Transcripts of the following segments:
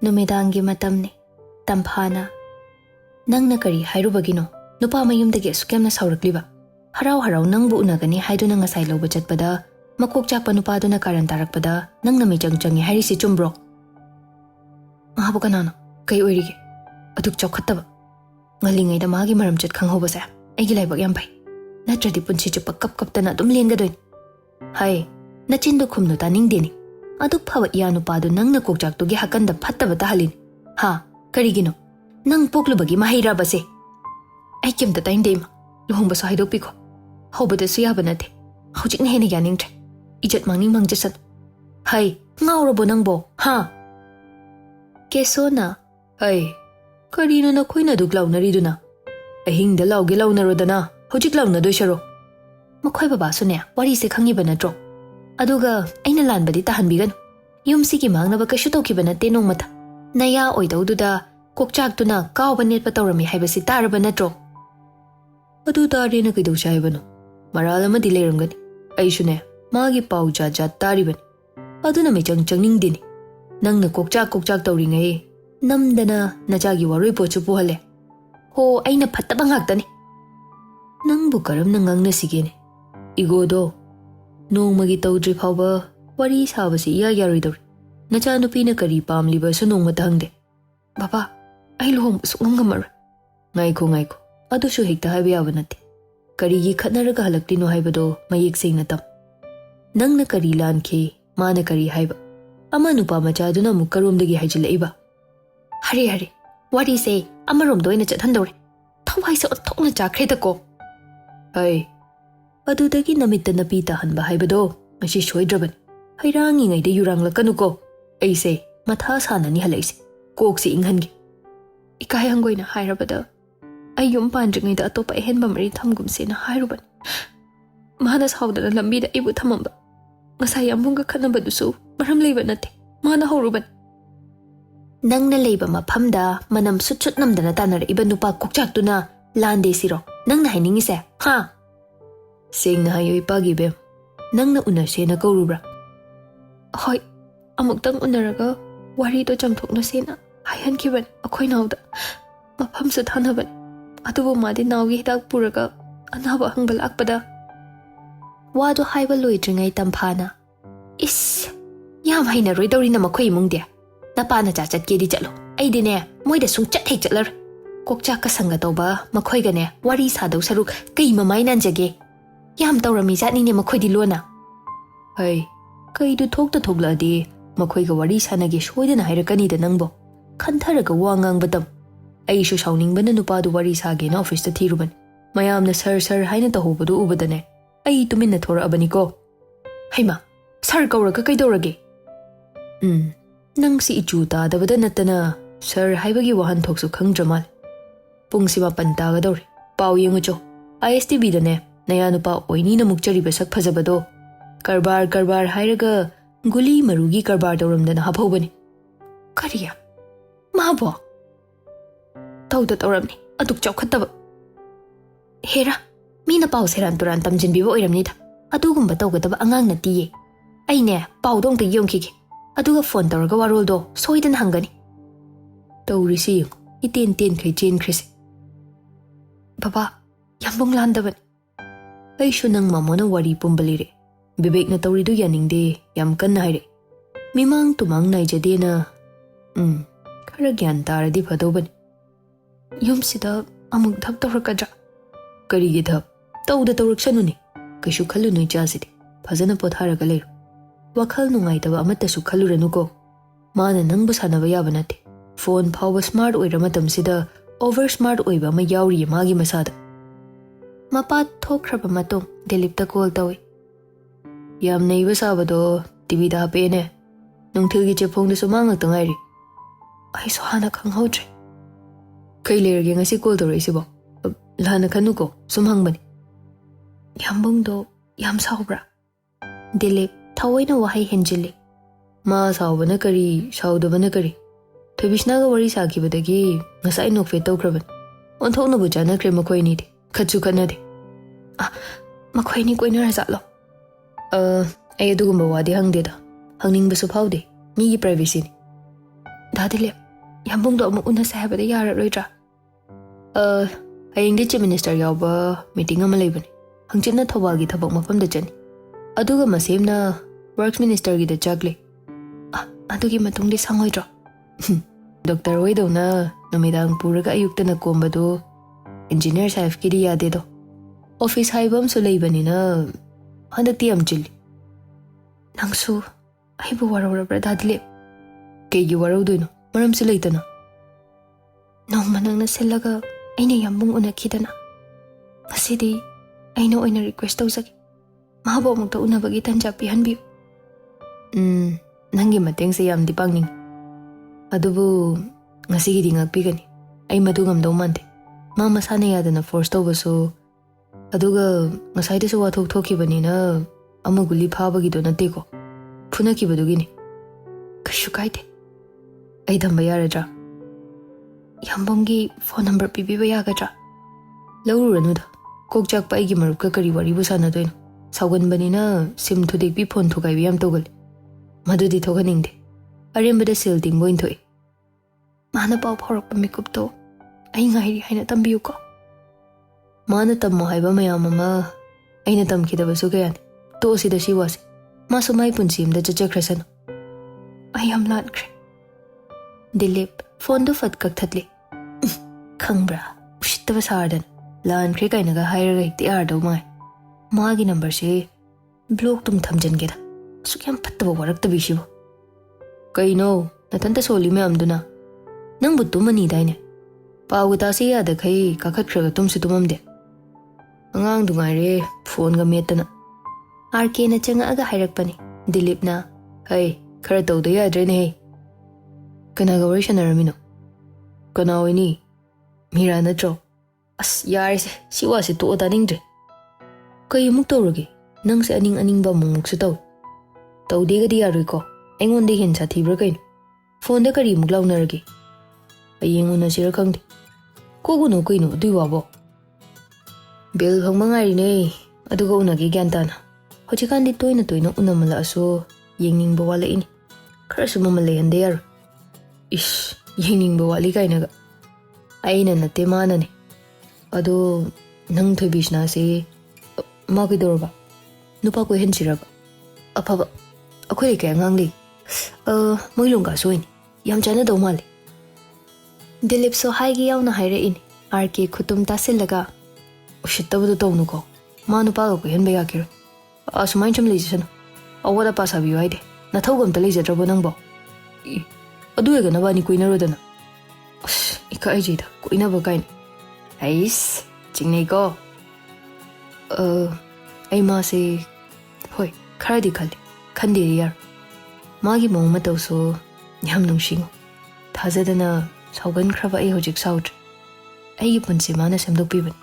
Numidangi matamni, tampana. Nangna kari hairubagino, nupa mayumdagi asukemna saurakliba. Haraw-haraw nangbu unagani haiduna ngasay lawba chatpada, makok chakpa nupaduna karan tarakpada, nangna may jang-jangi hairisi chumbro. Mahabo ka nano, kayo oirige. Aduk chawkhattaba. Ngalingayda magi maram chat khanghoba sa, ay gilaybag yampay. Natradi punsi chupa kap-kapta na dumliengadoin. Hay, nachindu khumno taning dini. Aduk pawa iya nupado nang nakok tugi hakanda phattaba tahalin. Ha, karigino. Nang puklubagi mahira base. Ay kimta tayin dema. Luhong baso haidokpi ko. Hobada suyaba nate. Hujik na hena yaning tre. Ijat mangning mangjasat. Hay, ngawrabo nang bo. Ha. Keso na. Ay, karino na koy na duklaw na rido na. Ahing dalaw gilaw na roda na. Hujik law na doy siya ro. Makoy babaso niya. Wari si kangiba na dro. Aduga, ay nalan ba di tahanbigan? Yung sige mang na bagkasyo kiba na tinong mata. Naya oy daw duda, kokchak to na kao ba net patawrami hay ba si tara ba na dro? Adu tari na kidaw siya ba no? Marala madilayram gani. Ay siya na, magi pao jat tari ba ni? Adu na may chang-changning din. Nang na kokchak tawri ngay, namdana na jagi waroy po chupuhale. Ho ay napatabang hagta ni. Nang bukaram nangang na sige ni. Igo do. Nong magi tawdri phawba wari sabasi iya yaridor. Nacha nupi na kari pamliba sa nong matahangde. Baba, ay luhong busok ng gamar. Ngay ko. Ado siya higta haibiyaba nati. Karigi khatnaraga halakti no haibado mayiksing natam. Nang nakari lan ke, ma nakari haiba. Ama nupa machado na mukaromdagi haijila iba. Hari, wari se, ama romdoy na chathandore. Tawai sa otok na chakreta ko. Ay, adudagi namita napitahan ba haibado, masi soydraban. Hayrangi ngay de yurang lakanu ko. Ay se, matha sana ni halaisi. Kok si inghangi. Ikayanggoy na hairabada. Ay yung pandring ngay da ato pa ehen mamari thamgumse na hairuban. Mahanas hawda na lambi da ibu thamamba. Masaya mong kakanaba duso, maram layba nate. Mahana hawruban. Nang nalayba maphamda, manam sut namda na tanara iba nupa kokchak to na lande siro. Nang nahiningi se, ha? Sing na hayo ipagibem. Nang nauna siya na kaurubra. Hoy, amuktang unaraga, wari to chamthok na siya na. Hayan kiban, ako'y nauda. Mapam sa tanaban. Atubo madi naugi hidag puraga, anaba hangbal akpada. Wado haiba loidringay tampana. Is, yam hay na roy daw rin na makoy mong dia. Napana chachat kedi chalo. Ay din eh, mo'y da sung chat hay chatlar. Kokcha kasanga daw ba, makoy gane, wari sa daw saruk, kay mamay nanjage. Yam daw ramizat ni niya makoy di lona. Ay, kay do thok la di, makoy ga wari sa nage shoy da na hayrakani da nangbo. Kantaraga wangang batam. Ay siya shawning ba na nupado wari sa na office ta tiruban. Mayam na sir hay na tahubado ubadane. Ay tumin na thora abani ko. Hay ma, sir kauraga kay dawrage. Nang si ichuta dabada natana, sir hay bagi wahan thokso khang dramal. Pung si mapantaga dawri, pao yung ucho. ISTB da ne, naya nupa oini na mukchari basak phazabado. Karbar hayraga, guli marugi karbar dawram da na hapawbani. Kariya, mahabo. Tawda tawram ni, atuk chawkhattaba. Hera, mina pao seran turan tamjinbiba oiram nida. Adugumba tawgadaba angang na tiye. Ay ne, pao dong ta yongkiki. Aduga phone tawraga warol do, soidan hangani. Tawri si yung, iten kay Jane Chris. Baba, yambong landaban. Ay siya nang mamo na wari pumbalire. Bibig na tawri do yaning de, yam kan na hayre. Mimang tumang na ijade na, karagyan tara di padaw Yum sida amuk dhap tawrakadra. Karigi dhap, tawda tawrak siya nun eh. Kasyu khalu nu'y chaside, phazana potharaga layro. Wakhal nungaitaba amatasu khaluranu ko. Maana nang basana ba yaba nate. Phone phawba smart oira matam sida over smart oiba ma yauri magi masada. Mapat thokraba matong Dilip ta call tawi. Yam naiba sabado TV da hape ne. Nung tilgi chepong da sumangag tangayri. Ay so hana kang hodre. Kay lerge nga si call tawi si bo. Lana kanu ko sumhang bani. Yambong do yam saubra. Dilip thawai na wahay henjili. Ma sauba na kari, sauda na kari. Thabishna ga wari saki badagi ngasai nokfe tawkraban. Onthok na buja na kre makoy ni de. Khatsu kana de. Makoy ni koy na razalo. Ay adugumba wadi hangde da. Hangning basu phawde. Migi privacy ni. Dadile, yambung do amuk unasa habada yarat loidra. Hayeng di Chief Minister yauba meeting ama leibani. Hangchitna Thawalgi thabak mafamda chani. Aduga masemna Works Minister gi da chagle. Adugi matungdi sangoidra. Dr. Oidona namidang puraga ayuktana kombado engineer saif kiri yade do. Office haibam so leibani na handakti amchili. Nangsu aibu warawra dadile. Kegi waraudoino maram si leitana. Nongma nangna silaga aina yambung unakidana. Masidi aina oina request tawzagi. Mahaba amukta unabagi tanja pihanbiyo. Nangi mateng sa yam di pangning. Adubu ngasigidi ngakpigani. Ay madungam daw mante. Mama sana yada na force tawbaso. Aduga ngasayda sa wathok thokibani na amaguli phabagi do nate ko. Phunakibadugini. Kashu kaide. Ay thamba yaradra. Yambonggi phone number pibiba yagadra. Laururanudha. Kokchak pa aigi marupka kari waribu sanadoino. Sauganbani na sim thudikbi phone thugaibi yam tawgali. Madudi thoganingde. Arembada sil tingbo inthoi. Mana pau phorokpa mikupto ai ngairi haina tambiyu ko. Mana tammo haiba mayam ama aina tamkidabasu kayani. To sida siwasi. Maso mai punsimda chachakrasano. I am lankre. Dilip phone do fat kakthadli. Khangbra ushitaba sardan lankre kainaga hairaga hekti ardaw mai. Maagi number se block tum thamjangeda. Sukyam pattaba waraktabi shibo. Kaino natanta soli mayamduna nang buttu mani daine. Pawuta si yada kai kakhakraga tumsi tumamde. Angang dungaire phone ga metana. RK na changa aga hairakpani. Dilip na hey khara tawda yadre ne hey. Kanaga wari sanaramino. Kana oini mira natro. As yarise siwasi to otaningdre. Kay muk tawragi nang se aning ba mumuk su taw. Tawde ga di yaroi ko. Aingon de hin sa thibra kain. Phone da kari muk launaragi. Ayeng una sira khangde. Koguno kaino dui wabo. Bill phangma ngari ne. Aduga unagi gyantana. Hojikandi toina unamala aso yengning bawala ini. Kharasu mamale hande yar. Ish yengning bawali kainaga. Aina na temana ne. Ado nang thobishna se magidorba. Nupa ko hensiraba. Apaba. Akhoi kay ngangli. Moilunga soin. Yam chana daw mali. Dilip so haigi yaw na haira ini. RK khutum tasilaga. Ushittabadu tawnu ko. Manupaga ko henba yakir. Asumain chum leisano. Awada pasabiyo haide. Nathawgam ta leijadrabo nangbo. Aduega nabani kuinarodana. Ika ajida kuinaba kain. Ais chingnei ko. Ay ma se hoy kharadi khali khandiri yar. Magi mong matawso yam nungshingo. Thazadana saugan khraba ay hojik saudra. Ay punsi mana semdokpiban.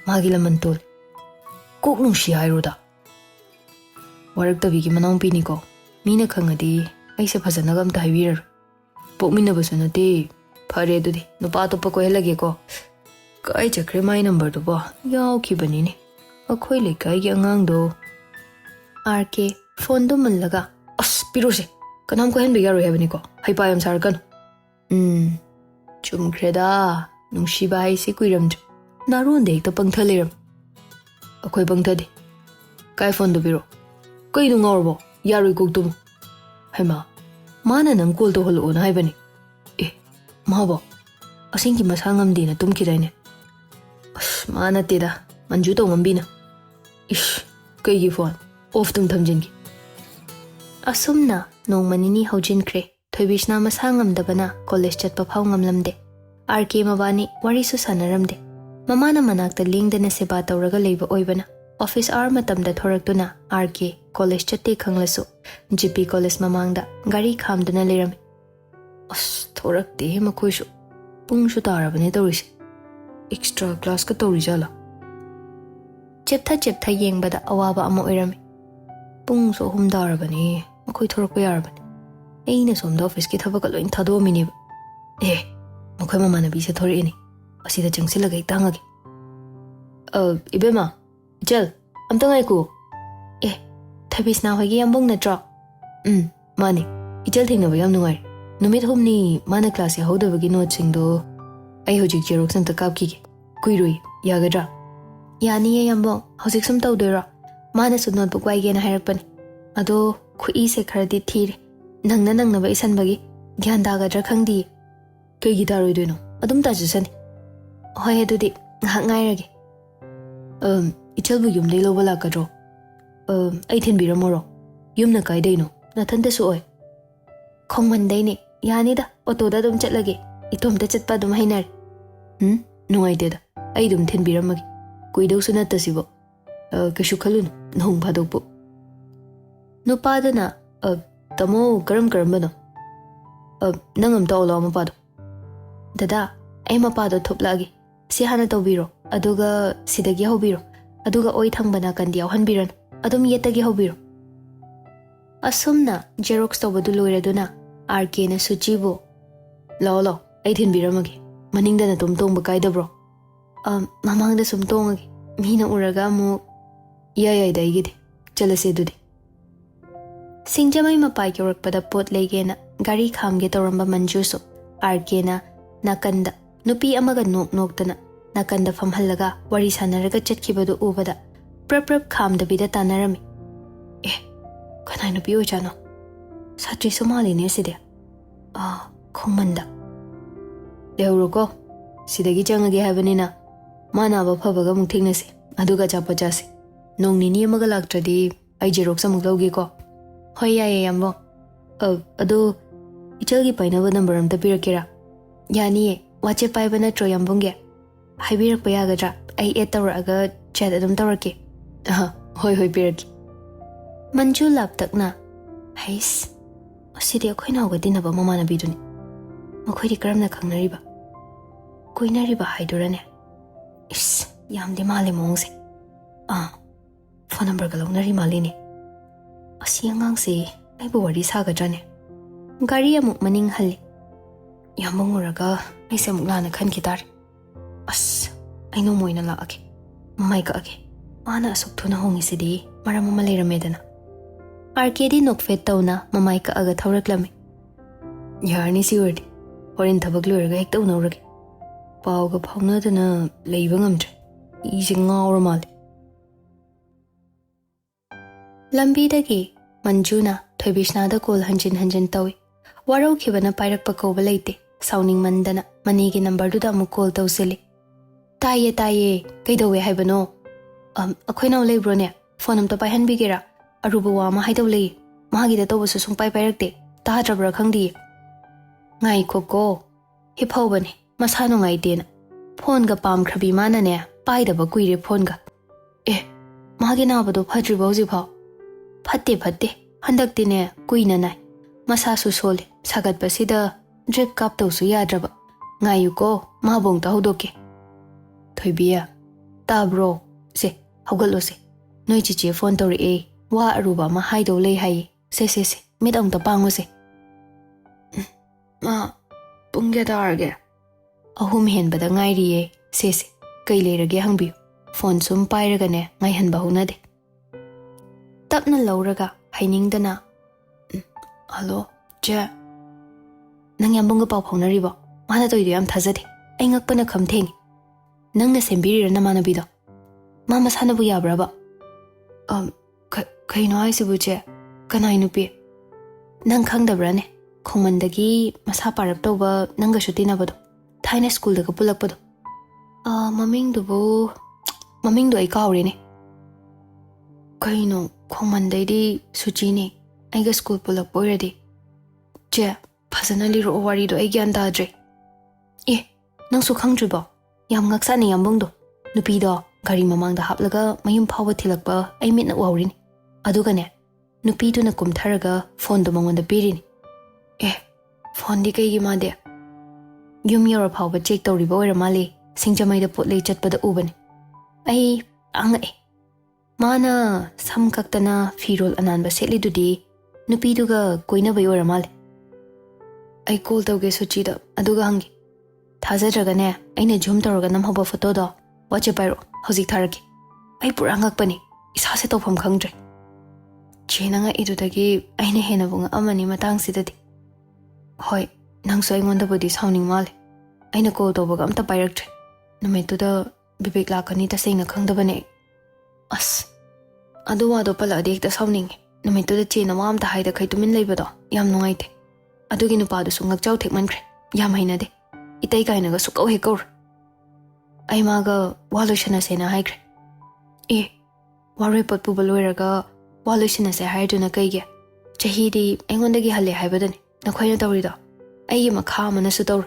Magi laman tol. Kok nungshi hairoda. Waraktabigi manang pini ko. Mina khangadi ay se phazanaga amta haibirar. Pokminabasu nate phare dudi nupa topa ko helage ko. Kai chakre mai number do ba yaw khibani ne. Akhoi lekai gi angang do. RK phone do mallaga as pirose kanam ko hen be yaro hebani ko. Haipayam sarkan. Chumkreda nungsiba hai se kuiram. Narun de ekta pangthaleram. Akhoi pangthade. Kai phone do biro. Kai nu ngorbo yaroi koktum. Haima mana nang call to holo na haibani. Mahabo asingki masangam dina tumkidaine. As mana teda manju to ngambina. Ish kai gi phone off tum thamjingi. Asumna nongmanini hojinkhre thoibishna masangam dabana college chatpa phau ngamlamde. RK mabani wari su sanaramde. Mamana manakta lingdana seba tawraga leiba oibana. Office hour matamda thoraktuna RK college chatte khanglasu GP college mamangda gari khamduna lerame. As thorakte makhoisu pungshu tarabane tawrisi. Extra class ka tawrijala. Cheptha yengbada awaba ama oirame. Pungso hum darabane makhoi thorakpa yarabane. Aina somda office ki thabaka loin thadomini. Makhoi mamanabi se thorini. Asida changsilaga itangagi. Ibema Jel, amta ngai ku. Thabis na hoigi yambong na tra. Mani. Ichal thing na bayam nungai. Numit humni mana class ya hodabagi note singdo ai hojik Xerox anta kapkige kuirui yagadra yani ye yambo hojik sum tawdora mana su notebook waige na hairakpani ado khui se kharadi thire nangna ba isan bagi dhyan dagadra khangdi kei gitaroi doino adum ta jusani hoy adudi ngak ngairage ichalbu yumdei loba lakadro ai thinbiramoro yumna kaidaino nathanta su oi khongmandai ne yani da auto da dum chatlage itomta chatpa dum hainar nungai de da ai dum thinbiramagi kuidau su natasibo kashu khalun nong phadokpu nupadana tamo karam bano nangam tawlo mapado dada ai mapado thoplagi si hana tawbiro aduga sidagi hobiro aduga oi thangbana kandi yawhanbiran adum yetagi hobiro asumna Xerox tawbadu loiraduna RK na suchibo lo ai thinbiramagi maningdana tumtongba kaidabro mamangda sumtongagi mina uraga mu yai daigide chalase dudi singjamai mapai kyorakpada pot legena gari khamge toramba manjuso RK na nakanda nupi amaga noktana nakanda famhallaga wari sanaraga chatkibadu ubada prap khamdabida tanarami kanai nupi ojano satri somali ne side khongmanda leuruko sidagi changage habanina mana ba phabaga mung thingnase aduga chapa chase nongnini amaga laktradi ai Xerox amuk lawge ko hoy yaye yambo adu ichalgi painaba number amta pirakira yani wache paiba natro yambonge haibirak payagadra ai etawraga chat adum tawrake hoy piraki manju laptakna hais asidi akhoina hogadinaba mamana biduni makhoi karamna khangnariba koinariba haidurane is yamde male mongse phone number ga longnari malini asi angangse aibu wari sagadrane gari amuk maning halli yamonguraga aise amuk lana khan kitari as aino moina laake mai ka age mana asuk thuna hongi sidi maram ma leiramedana RKD nokfet tawna mamai ka aga thawraklame yarni siwardi horin thabak loiraga hekta unawrage pawga phawnadana leiba ngamtre ise ngawra male lambidagi manjuna thoibishnada call hanjin tawi warau khibana pairakpa koba leite sauning mandana manigi number du da mu call tawsili taye kaidawe haibano akhoina leibro ne phone am to paihan bigera aruba wa ma haidau lei magi da tobasu sung pairakte ta trabra khangdi ngai ko hi phawbani masano ngai dena phone ga pam khrabi mana ne paida ba kuire phone ga magi na bado phadri bauji phaw fatte handak tine kuina nai masa su sole sagat basida drip kap tawsu yadraba ngayu ko ma bong ta hodoke thoibiya tabro se hogalo se noi chiche phone tori wa aruba ma haido lei hai se midang ta pango se ma pungya darge ahum hen bada ngairiye se kai leirage hangbi phone sum pairaga ne ngai han bahuna de tapna lauraga hainingdana hello je nang yambonga paw phawnaribo mana toidu yam thajade ai ngakpana khamtheng nangna sembiri na mana bido mama sana bu yabraba kaino aisibu je kanai nupi nang khangdabrane khongmandagi masa parap toba nanga shutina bado thaina school daga pulakpado mamingdu ai kawrene kaino khongmandai di suchini aiga school pulak boiradi je phasana liro wari do ai gyan dadre nang su khangdribo yam ngaksani yambongdo nupi do gari mamangda haplaga mayum phawa thilakpa ai mitna wawrini aduga ne nupi tu na kumtharaga phone do mangonda pirini phone di kai gi made yum yora phawa check tawribo oira mali singjamai da pot lei chatpada ubani ai angai mana sam kaktana firol ananba setli dudi nupi duga koina bai oira mali ai call tawge suchi da aduga hangi thajadraga ne aina zoom tawraga namhaba photo do WhatsApp pairo hojik tharaki ai pura ngakpani isa se tawpham khangdre chenanga idudagi aina hena bunga amani matang sidadi Hoi, nangso aingondabudi sauning male. Aina call tawbaga amta pairaktre. Numaituda bibek lakani tasengna khangdabane. As. Adu wado pala adekta sauning. Numaituda chena wa amta haida khaitumin leibado. Yam nungaite. Adugi nupadu su ngakchau thekmankre. Yam hainade. Itai kainaga sukau hekaur. Ai maga walushana sena haikre. Waroi pot puba loiraga walushana se haiduna kaige. Chahidi aingondagi halle haibadani. Nakhoina tawrida. Ai makha manasu tawr.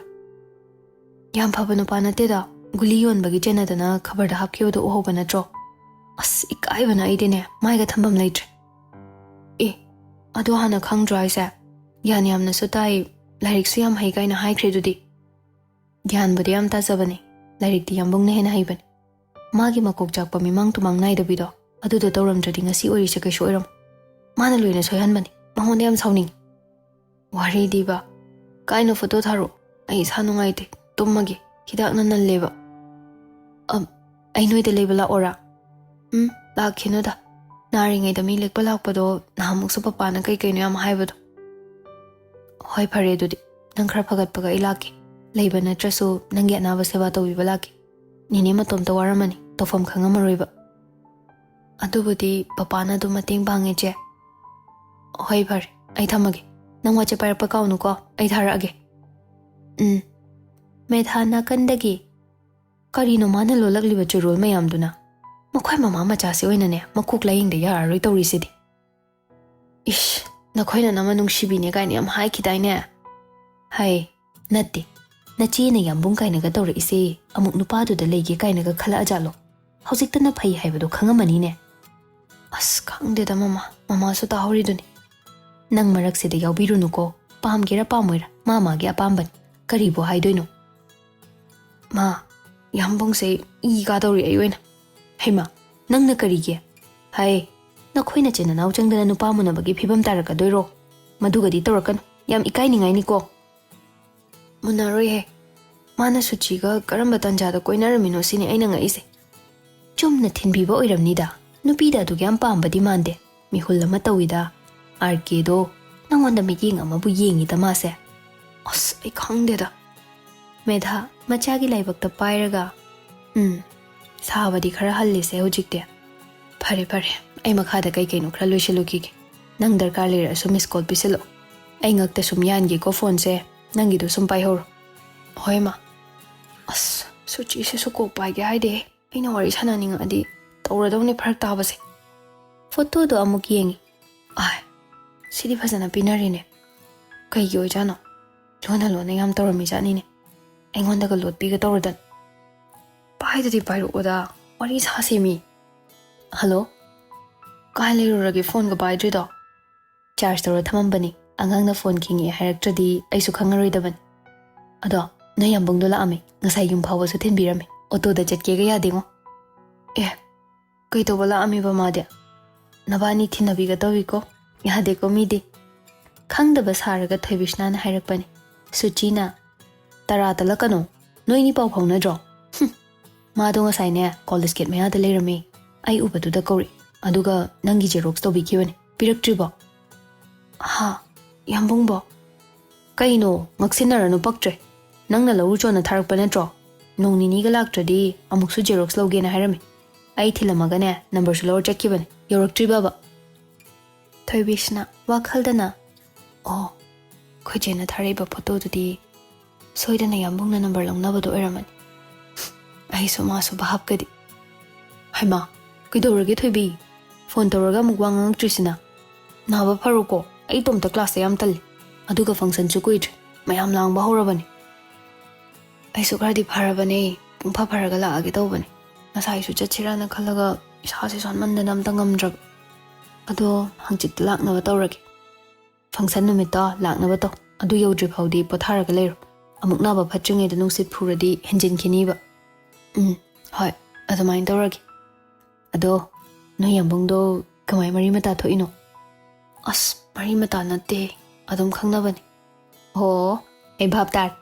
Yam phaba nupa nateda. Guli yonbagi chenadana khabarda hapkyodo uhoba natro. As ikaibana aidine maiga thambam leitre. Adu hana khangdra aise. Yan yamna su tai lairik su yam haigaina haikre dudi. Gyan budi yam tazabani. Lairik di yambung na hena haibani. Magi makok jakpa mimang tumang naidabido. Adudo tawramdradi ngasi oirise kaishu oiram. Mana luina soihanbani. Mahonda yam sauning. Wari diba. Kaino photo tharo. Ai sa nungaite. Tummagi. Hidak na nalleba. Ai noida leba la ora. Lakhino da. Naringai da mi lekpa lakpado nahamuk sa papana kay kaino yam haibado. Hoi pare dudi. Nang khara phagat paga ilaki. Leiba natrasu nangi anaba seba tawiba laki. Nini matom tawaramani. Tofam khangamaroiba. Adubudi papana du mating bangi che. Hoi pare. Ai thamage. Nang wacha parpa kaunu ko. Ai tharage. Medha nakandagi. Karino mana lolakliba churul mayamduna. Makhoi mama machasi oinane makuk layingda yararoi tawrisidi. Ish, nakhoina nama nungsibine kaini am hai khidaine. Hai, natti. Nachina yambung kainaga tawrisi amuk nupadu da leige kainaga khala ajalo. Hojikta na phai haibado khangamani ne. As khangde da mama su tahoriduni. Nang maraksida yawbirunu ko pamgira pamoira mama ge apamban karibo haidoino. Ma, yambung se iga dawri ayoina. Heima, nang na karige. Hai, nakhoina chena naw changdana nupa munabagi phibam taraka doiro. Madugadi tawrakan yam ikai ningai ni ko. Munaroi he. Mana suchiga karamba tanjada koinaramino sini aina ngaise. Chumna thinbiba oiramnida. Nupida du gyam pambadi mande. Mihul ama tawida. Arkedo nangonda miying amabu yengi tamase. As ai khangdeda. Medha machagi laibakta pairaga. Sabadi khara hallise hojikte. Phare ai makhada kai kaino khara loiselukige. Nang darkar lera su miss call piselo. Ai ngakta sum yangi ko phone se nangi du sum paihor. Hoi ma. As suchi se su ko paige haide. Aina wari sananinga adi tawradawne pharak tabase. Photo do amuk yengi. Ai sidi phajana pinarine. Kai yo jano. Lona yam tawrami jani ne. Aingondaga lot piga tawradan. Paidadi pairu oda wari sasemi. Hello? Kai leirurage phone ga paidrido. Charge tawra thamambani. Angang na phone kingi hairaktradi aisu khangaroidaban. Ado na yambungdo laami ngasai yum phawa su thinbirame. Auto da chatke ga yadingo. Kai tawala ami ba madya. Nabani thinabi ga tawiko. Yade ko midi. Khangdaba saraga thaibishna na hairakpani. Suchina Tara talakano. Noini pau phawna draw. Mado ngasai ne college get maya da leirame. Ai ubadu da kori. Aduga nangi Xerox to bikibane. Piraktribo. Ha, yambung bo. Kaino ngaksinaranu paktre. Nangna lawu chona tharakpa draw. Nong nini ga laktradi amuksu Xerox lawge na hairame. Ai thilamaga ne number su lawar chakkibane. Yoraktriba ba. Thoibishna wakhaldana. Oh, khojena tharaiba photo dudi soidana yambungna number longnabado oiramani. Ai so ma so bahap kadi. Haima, kidorage thoibi. Phone tawraga mugwang ngangtrisina. Naba pharuko. Ai tomta class yam tal. Aduga function chu kuit. Mayam lang bahorabani. Ai so gradi pharabane. Pungpha pharaga la age tawbani. Nasai su chachirana khalaga isase sonmandana amta ngamdrab. Ado hangchit laknaba tawrage. Function numita laknaba taw. Adu yawdri phawdi potharaga leiro. Amuk naba phatringai da nungsit phuradi henjin khiniba. Hoi, adumain tawrage. Ado no yambungdo kamai mari mata thoino. As mari mata natte adum khangnabani. Ho, ai bhap tar.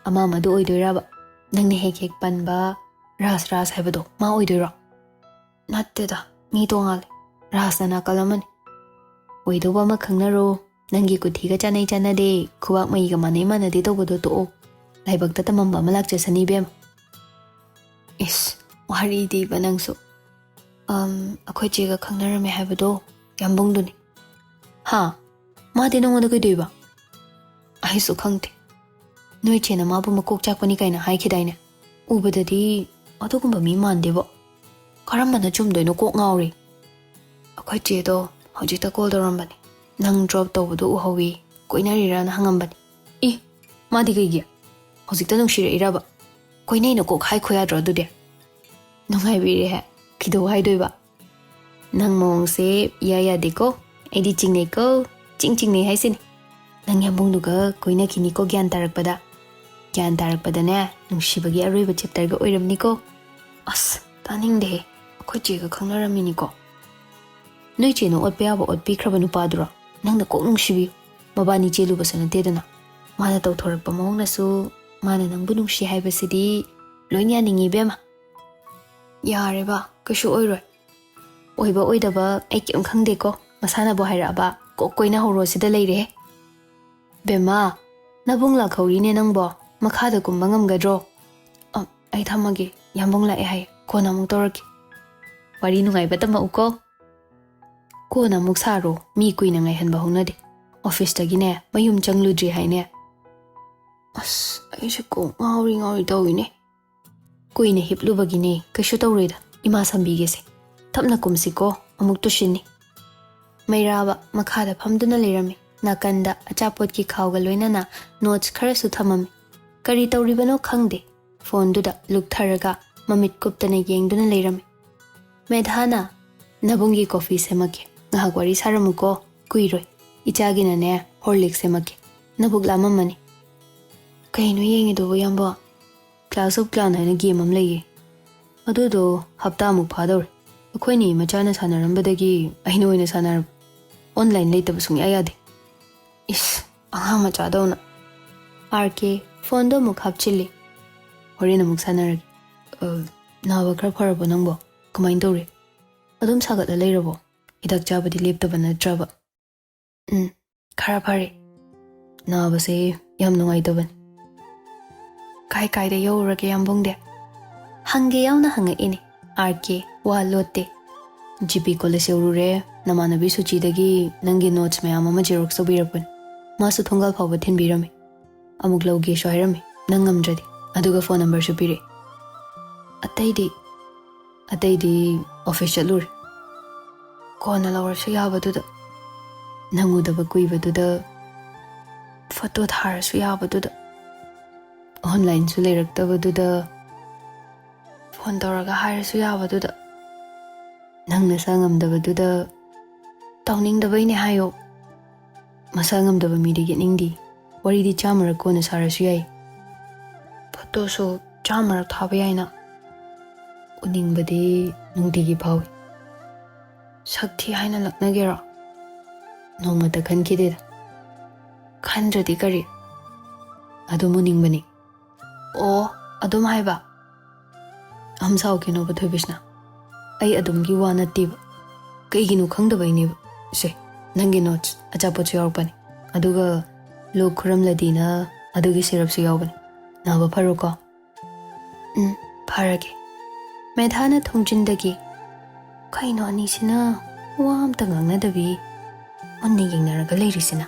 Ama madu oidoiraba. Nangni hek panba ras haibado ma oidoira. Natte da mi tongal. Ras na kalamani. Oidoba ma khangnaro Nangi kuthiga chanai chanade, kuwak maiga manai manade tawbado to'o. Laibagta tamamba ama lakchasani bem. Is, wari di ba nangso? Akoy chega khangnarame haibado, yambongduni. Ha, madi nangwada kaidoiba? Aisu khangte. Noi chena mabu makok chakpani kaina haikidaine. Ubadadi, adugumba mi mandebo. Karambana chumdoino kok ngawri. Akoy chedo, hojita call dorambani. Nang drop tawbado uhawi, koinarira na hangambani. I, madi kaigi. Hojita nungshira iraba. Koinay na kok hai khoyadro dude. Nungai biri he, kido haidoiba. Nang mongse yaya deko, edi chingnei ko, chingnei haisini. Nang yambongduga koina kini ko gyan tarakpada. Gyan tarakpada ne, nungsibagi aroiba chapter ga oiramni ko. As, taningde he, akoy chega khangnaramini ko. Noi cheno otpe yaba otpi kraba nupadura. Nangna kok nungsibi, mabani cheluba sanatedana. Mana tawthorakpa mawngnasu, mana nangbu nungsi haibasidi, loinya ningi bema. Yareba, kashu oiroi. Oiba oidaba, ai kem khangde ko, masana bo hairaba, kok koina horo sida leire. Bema, nabung lakhauri ne nangbo, makhada kumba ngamgadro. Ai thamage, yambong lae hai, kona mung toraki. Wari nungai batama uko. Kona muk saro, mi kuina ngai hanba honade. Office tagine, mayum changludri haine. As, ai se ko ngauri tawine. Kuina hiplubagine, kashu tawreda, ima sambigese. Tapna kumsiko, amuk tushini. Mayraba, makhada phamduna leirami. Nakanda, achapot ki khawga loinana, notes kharasu thamami. Kari tawribano khangde. Phone duda, luk tharaga, mamit kuptana yengduna leirami. Medhana, nabungi coffee semake. Ngahagwari saramuko, kuiroi. Ichagina ne, horlick semake. Nabug lamamani. Kaino yengido yamba. Class of Clan haina game am leye. Adudo, hapta amuk phadawre. Akoini machana sanarambadagi, aino oina sanar. Online later basung ayade. Is, aha machadona. RK, phone do muk hapchili. Horina muk sanaragi. Nawa khara pharabo nangbo. Kumain tawre. Adum sagat la leirabo. Hidak chabadi leptaba natraba. Khara phare. Nawa se yam nungai taban. Kai kai de yaurage yambongde. Hange yauna hanga ini. RK, wa lotte. GP college yaurure, namanabi suchidagi nangi notes mayam ama xerox tawbirapun. Masu thongal phawba thinbirami. Amuk lawge sho hairami. Nangamdradi. Aduga phone number su pire. Ataidi office chalure. Kona lawrsu yabaduda. Nangudaba kuibaduda. Photo tharasu yabaduda. Online su leiraktabaduda. Phone tawraga hairasu yabaduda. Nangna sangamdabaduda. Tawningdabaine hayo. Masangamdaba midi getningdi. Waridi chamarak kona sarasu yai. Photo so chamarak thaba yaina. Uningbadi nungdigi phawi. Sakthi haina laknagera. Nongmata khankideda. Khandradi kari. Adumu ningbani. Oh, adum haiba. Amsao kino ba thoibishna. Ai adum gi wana tiba. Kaiginu khangdabaineba. Se, nangi notes achapot su yaurpani. Aduga lok khuramladina adugi syrup su yaubani. Naba pharuko. Pharage. Medhana thongjindagi. Kaino anisina wa amta ngangnadabi. Onni yengnaraga leirisina.